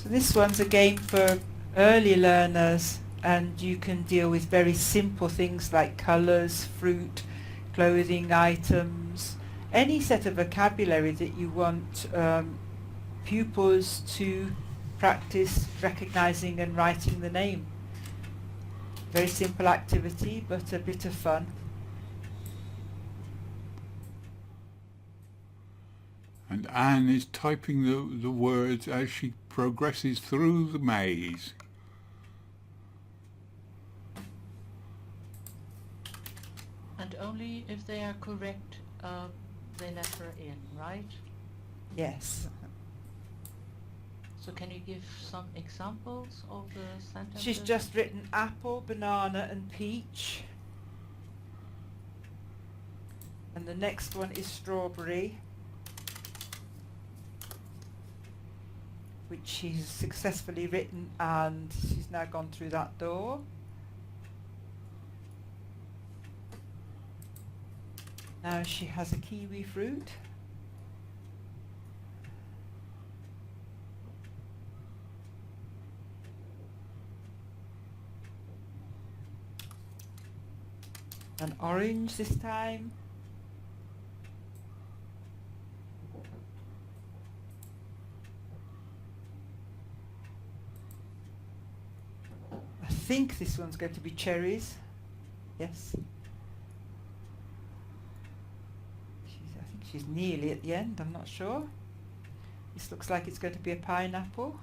So this one's a game for early learners, and you can deal with very simple things like colours, fruit, clothing items, any set of vocabulary that you want pupils to practice recognising and writing the name. Very simple activity, but a bit of fun. And Anne is typing the words as she progresses through the maze. And only if they are correct, they let her in, right? Yes. So can you give some examples of the sentences? She's just written apple, banana and peach. And the next one is strawberry, which she's successfully written, and she's now gone through that door. Now she has a kiwi fruit. An orange this time. I think this one's going to be cherries. Yes. I think she's nearly at the end, I'm not sure. This looks like it's going to be a pineapple.